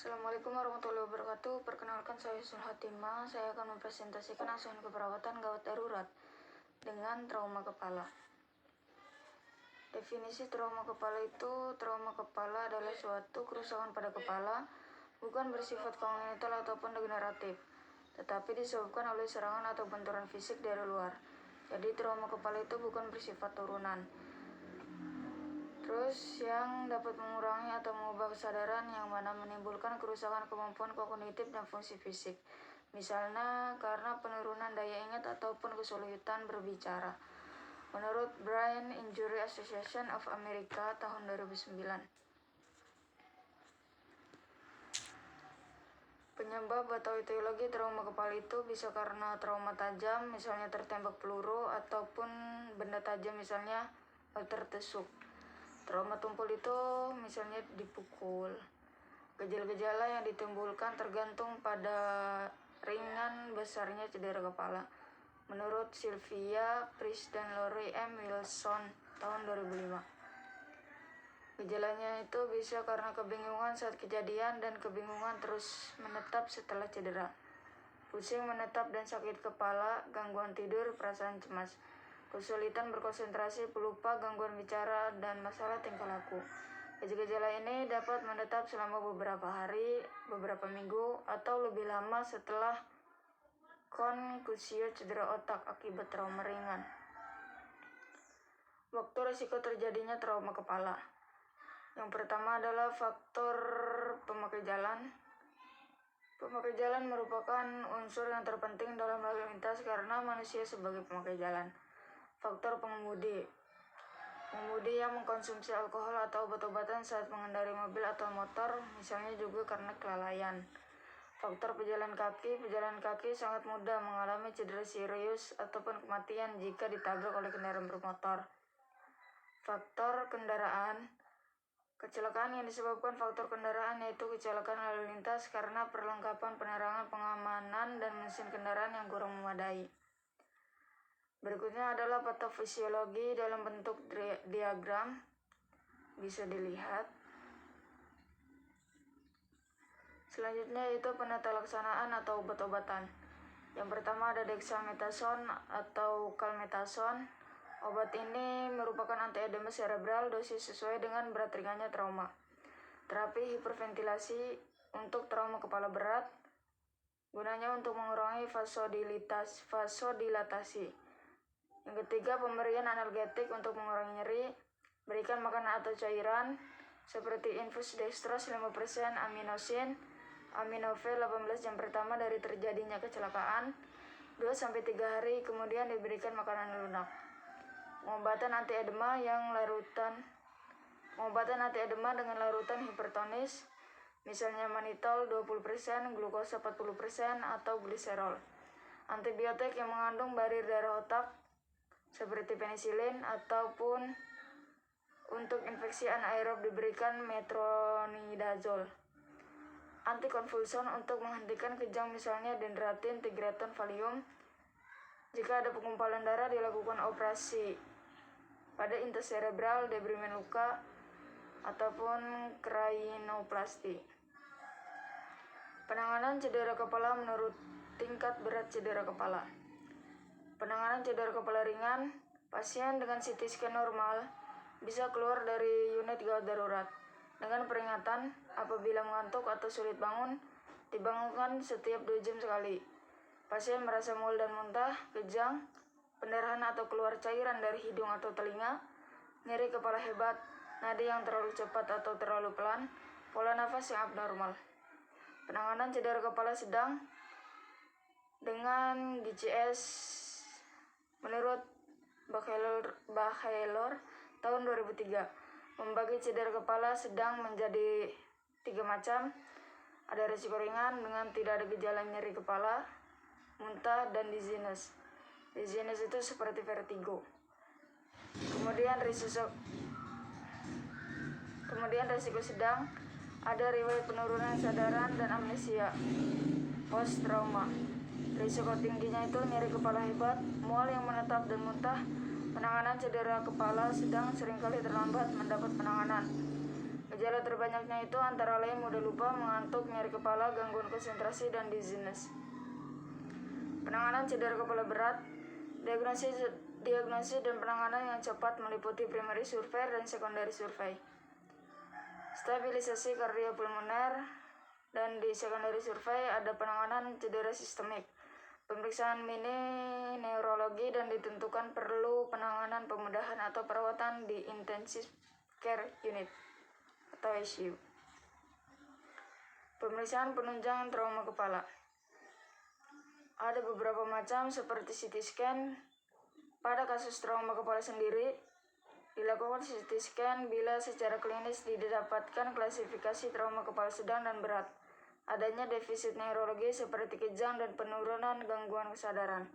Assalamualaikum warahmatullahi wabarakatuh. Perkenalkan, saya Sulhatima. Saya akan mempresentasikan asuhan keperawatan gawat darurat dengan trauma kepala. Definisi trauma kepala trauma kepala adalah suatu kerusakan pada kepala, bukan bersifat kongenital ataupun degeneratif, tetapi disebabkan oleh serangan atau benturan fisik dari luar. Jadi trauma kepala itu bukan bersifat turunan. Terus yang dapat mengurangi atau mengubah kesadaran, yang mana menimbulkan kerusakan kemampuan kognitif dan fungsi fisik. Misalnya karena penurunan daya ingat ataupun kesulitan berbicara. Menurut Brain Injury Association of America tahun 2009. Penyebab atau etiologi trauma kepala itu bisa karena trauma tajam, misalnya tertembak peluru, ataupun benda tajam misalnya tertusuk. Trauma tumpul itu misalnya dipukul. Gejala-gejala yang ditimbulkan tergantung pada ringan besarnya cedera kepala. Menurut Sylvia Priest dan Lori M. Wilson tahun 2005. Gejalanya itu bisa karena kebingungan saat kejadian dan kebingungan terus menetap setelah cedera. Pusing menetap dan sakit kepala, gangguan tidur, perasaan cemas. Kesulitan berkonsentrasi, pelupa, gangguan bicara, dan masalah tingkah laku. Gejala ini dapat menetap selama beberapa hari, beberapa minggu, atau lebih lama setelah konkusio cedera otak akibat trauma ringan. Waktu risiko terjadinya trauma kepala. Yang pertama adalah faktor pemakai jalan. Pemakai jalan merupakan unsur yang terpenting dalam lalu lintas karena manusia sebagai pemakai jalan. Faktor pengemudi. Pengemudi yang mengkonsumsi alkohol atau obat-obatan saat mengendarai mobil atau motor, misalnya juga karena kelalaian. Faktor pejalan kaki sangat mudah mengalami cedera serius ataupun kematian jika ditabrak oleh kendaraan bermotor. Faktor kendaraan. Kecelakaan yang disebabkan faktor kendaraan yaitu kecelakaan lalu lintas karena perlengkapan penerangan, pengamanan, dan mesin kendaraan yang kurang memadai. Berikutnya adalah patofisiologi dalam bentuk diagram, bisa dilihat. Selanjutnya yaitu penata laksanaan atau obat-obatan. Yang pertama ada dexamethasone atau kalmethasone. Obat ini merupakan antiedema serebral, dosis sesuai dengan berat ringannya trauma. Terapi hiperventilasi untuk trauma kepala berat, gunanya untuk mengurangi vasodilatasi. Yang ketiga, pemberian analgetik untuk mengurangi nyeri. Berikan makanan atau cairan seperti infus dextrose 5%, aminosin, aminovel 18 jam pertama dari terjadinya kecelakaan, 2-3 hari kemudian diberikan makanan lunak. Pengobatan antiedema dengan larutan hipertonis, misalnya manitol 20%, glukosa 40%, atau gliserol. Antibiotik yang mengandung barir darah otak, seperti penisilin, ataupun untuk infeksi anaerob diberikan metronidazole. Antikonvulsan untuk menghentikan kejang, misalnya dendratin, tigreton, valium. Jika ada penggumpalan darah dilakukan operasi pada intes cerebral, debrimen luka, ataupun krainoplasti. Penanganan cedera kepala menurut tingkat berat cedera kepala. Penanganan cedera kepala ringan, pasien dengan CT scan normal bisa keluar dari unit gawat darurat. Dengan peringatan, apabila mengantuk atau sulit bangun, dibangunkan setiap 2 jam sekali. Pasien merasa mual dan muntah, kejang, pendarahan atau keluar cairan dari hidung atau telinga, nyeri kepala hebat, nadi yang terlalu cepat atau terlalu pelan, pola nafas yang abnormal. Penanganan cedera kepala sedang dengan GCS menurut Bachelor tahun 2003 membagi cedera kepala sedang menjadi 3 macam. Ada risiko ringan dengan tidak ada gejala nyeri kepala, muntah, dan dizziness. Dizziness itu seperti vertigo. Kemudian risiko sedang, ada riwayat penurunan kesadaran dan amnesia post trauma. Risiko tingginya itu nyeri kepala hebat, mual yang menetap, dan muntah. Penanganan cedera kepala sedang seringkali terlambat mendapat penanganan. Gejala terbanyaknya itu antara lain mudah lupa, mengantuk, nyeri kepala, gangguan konsentrasi, dan dizziness. Penanganan cedera kepala berat, diagnosis dan penanganan yang cepat meliputi primary survey dan secondary survey. Stabilisasi kardiopulmoner, dan di secondary survey ada penanganan cedera sistemik, pemeriksaan mini neurologi, dan ditentukan perlu penanganan pemudahan atau perawatan di intensive care unit atau ICU. Pemeriksaan penunjang trauma kepala. Ada beberapa macam seperti CT scan. Pada kasus trauma kepala sendiri, dilakukan CT scan bila secara klinis didapatkan klasifikasi trauma kepala sedang dan berat, adanya defisit neurologi seperti kejang dan penurunan gangguan kesadaran.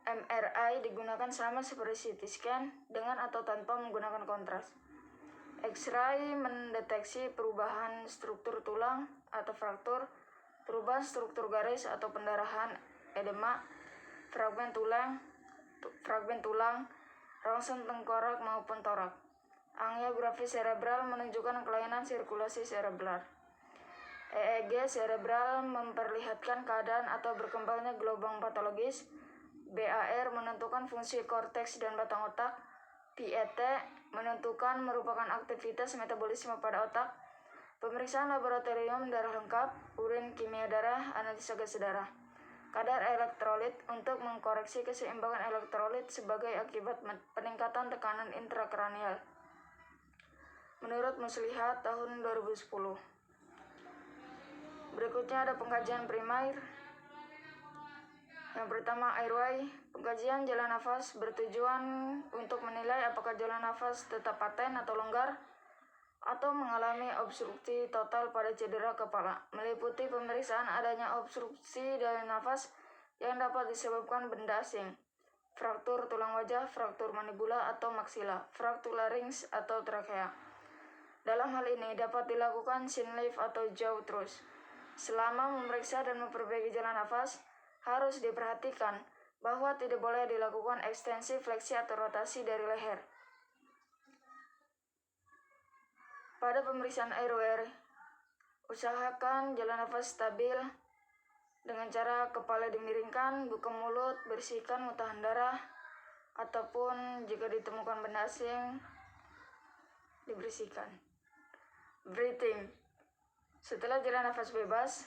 MRI digunakan sama seperti CT scan dengan atau tanpa menggunakan kontras. X-ray mendeteksi perubahan struktur tulang atau fraktur, perubahan struktur garis atau pendarahan, edema, fragmen tulang, rongsen tengkorak maupun torak. Angiografi cerebral menunjukkan kelainan sirkulasi cerebral. EEG cerebral memperlihatkan keadaan atau berkembangnya gelombang patologis. BAR menentukan fungsi korteks dan batang otak. PET menentukan merupakan aktivitas metabolisme pada otak. Pemeriksaan laboratorium darah lengkap, urin, kimia darah, analisa gas darah. Kadar elektrolit untuk mengkoreksi keseimbangan elektrolit sebagai akibat peningkatan tekanan intrakranial. Menurut Muslihat tahun 2010. Berikutnya ada pengkajian primer. Yang pertama, airway. Pengkajian jalan nafas bertujuan untuk menilai apakah jalan nafas tetap paten atau longgar atau mengalami obstruksi total pada cedera kepala. Meliputi pemeriksaan adanya obstruksi jalan nafas yang dapat disebabkan benda asing, fraktur tulang wajah, fraktur mandibular atau maksila, fraktur larynx atau trakea. Dalam hal ini dapat dilakukan chin lift atau jaw thrust. Selama memeriksa dan memperbaiki jalan nafas, harus diperhatikan bahwa tidak boleh dilakukan ekstensi, fleksi, atau rotasi dari leher. Pada pemeriksaan airway, usahakan jalan nafas stabil dengan cara kepala dimiringkan, buka mulut, bersihkan muntahan darah, ataupun jika ditemukan benda asing, dibersihkan. Breathing. Setelah jalan nafas bebas,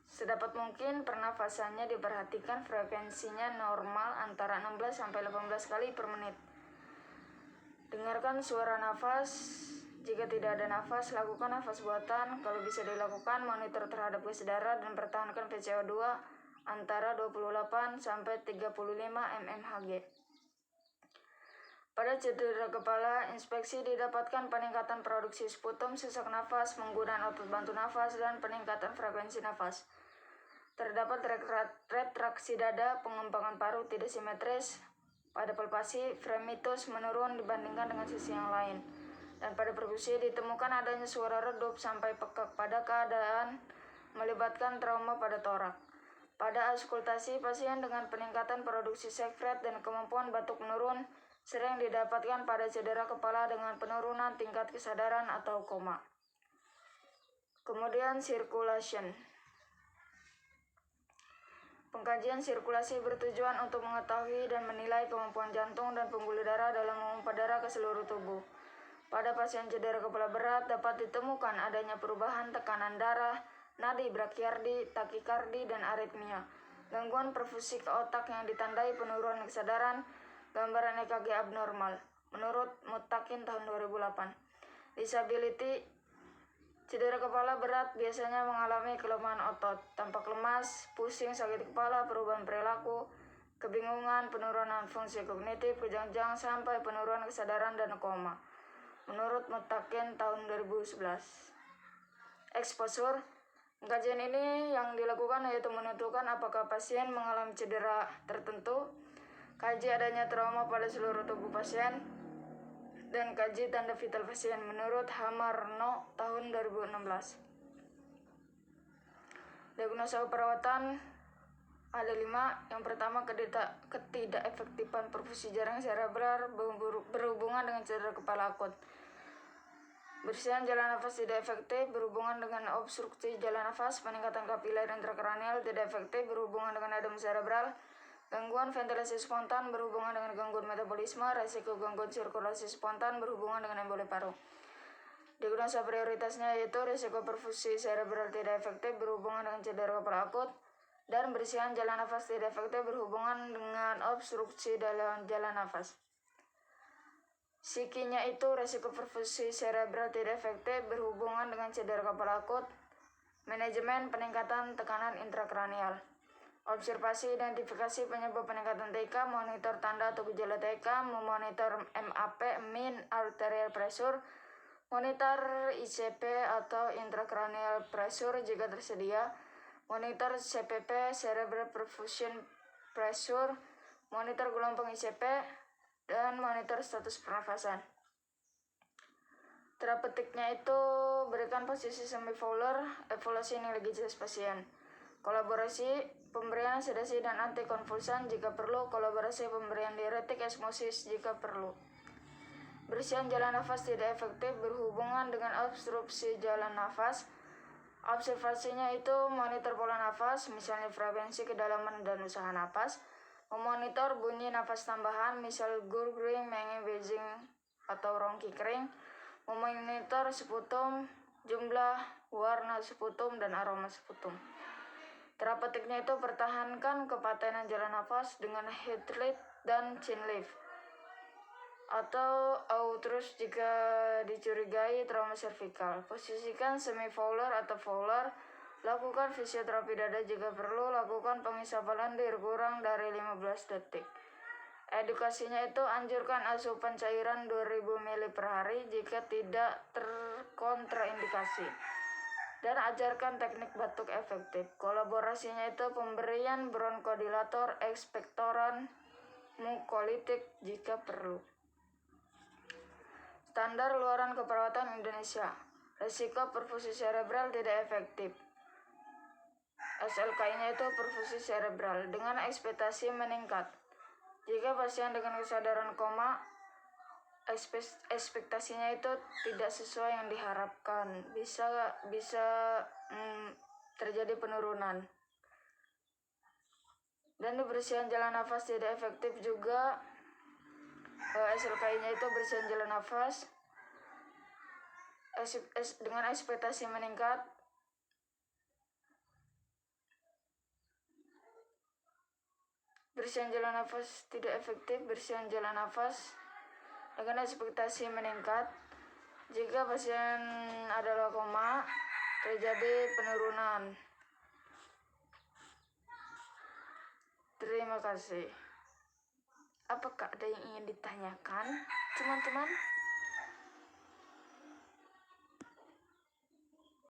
sedapat mungkin pernafasannya diperhatikan frekuensinya normal antara 16-18 kali per menit. Dengarkan suara nafas. Jika tidak ada nafas, lakukan nafas buatan. Kalau bisa dilakukan, monitor terhadap gas darah dan pertahankan PCO2 antara 28-35 mmHg. Pada cedera kepala, inspeksi didapatkan peningkatan produksi sputum, sesak nafas, penggunaan otot bantu nafas, dan peningkatan frekuensi nafas. Terdapat retraksi dada, pengembangan paru tidak simetris. Pada palpasi, fremitus menurun dibandingkan dengan sisi yang lain. Dan pada perkusi ditemukan adanya suara redup sampai pekak pada keadaan melibatkan trauma pada torak. Pada auskultasi, pasien dengan peningkatan produksi sekret dan kemampuan batuk menurun sering didapatkan pada cedera kepala dengan penurunan tingkat kesadaran atau koma. Kemudian circulation. Pengkajian sirkulasi bertujuan untuk mengetahui dan menilai kemampuan jantung dan pembuluh darah dalam memompa darah ke seluruh tubuh. Pada pasien cedera kepala berat dapat ditemukan adanya perubahan tekanan darah, nadi brakiardi, takikardi, dan aritmia. Gangguan perfusi ke otak yang ditandai penurunan kesadaran, gambaran EKG abnormal. Menurut Mutakin tahun 2008. Disability. Cedera kepala berat biasanya mengalami kelemahan otot, tampak lemas, pusing, sakit kepala, perubahan perilaku, kebingungan, penurunan fungsi kognitif, kejang-kejang, sampai penurunan kesadaran dan koma. Menurut Mutakin tahun 2011. Exposure. Kajian ini yang dilakukan yaitu menentukan apakah pasien mengalami cedera tertentu, kaji adanya trauma pada seluruh tubuh pasien, dan kaji tanda vital pasien menurut Hamarno tahun 2016. Diagnosa perawatan ada 5. Yang pertama, ketidakefektifan perfusi jaringan cerebral berhubungan dengan cedera kepala akut. Bersihan jalan nafas tidak efektif berhubungan dengan obstruksi jalan nafas, peningkatan kapiler intrakranial tidak efektif berhubungan dengan edema serebral, gangguan ventilasi spontan berhubungan dengan gangguan metabolisme, resiko gangguan sirkulasi spontan berhubungan dengan emboli paru. Diagnosa prioritasnya yaitu risiko perfusi serebral tidak efektif berhubungan dengan cedera kepala akut, dan bersihan jalan nafas tidak efektif berhubungan dengan obstruksi dalam jalan nafas. Psikinya itu risiko perfusi serebral tidak efektif berhubungan dengan cedera kepala akut, manajemen peningkatan tekanan intrakranial, observasi identifikasi penyebab peningkatan TK, monitor tanda atau gejala TK, memonitor MAP mean arterial pressure, monitor ICP atau intracranial pressure jika tersedia, monitor CPP cerebral perfusion pressure, monitor gelombang ICP, dan monitor status pernafasan. Terapeutiknya itu berikan posisi semi-fowler, evaluasi neurologi pasien, kolaborasi pemberian sedasi dan antikonvulsan jika perlu, kolaborasi pemberian diuretik osmosis jika perlu. Bersihan jalan nafas tidak efektif berhubungan dengan obstruksi jalan nafas. Observasinya itu monitor pola nafas, misalnya frekuensi, kedalaman, dan usaha nafas. Memonitor bunyi nafas tambahan, misal gurgling, menge, wheezing, atau rongki kering. Memonitor sputum, jumlah, warna sputum, dan aroma sputum. Terapeutiknya itu pertahankan kepatenan jalan nafas dengan head lift dan chin lift, atau outrus jika dicurigai trauma servikal. Posisikan semi-fowler atau fowler. Lakukan fisioterapi dada jika perlu. Lakukan pengisapan lendir kurang dari 15 detik. Edukasinya itu anjurkan asupan cairan 2000 ml per hari jika tidak terkontraindikasi. Dan ajarkan teknik batuk efektif. Kolaborasinya itu pemberian bronkodilator, ekspektoran, mukolitik jika perlu. Standar luaran keperawatan Indonesia. Risiko perfusi serebral tidak efektif. SLK-nya itu perfusi serebral dengan ekspektasi meningkat. Jika pasien dengan kesadaran koma, ekspektasinya itu tidak sesuai yang diharapkan, bisa terjadi penurunan. Dan bersihan jalan nafas tidak efektif juga. SLK-nya itu bersihan jalan nafas dengan ekspektasi meningkat. Bersihan jalan nafas tidak efektif, bersihan jalan nafas dengan ekspektasi meningkat. Jika pasien adalah koma, terjadi penurunan. Terima kasih. Apakah ada yang ingin ditanyakan, teman-teman?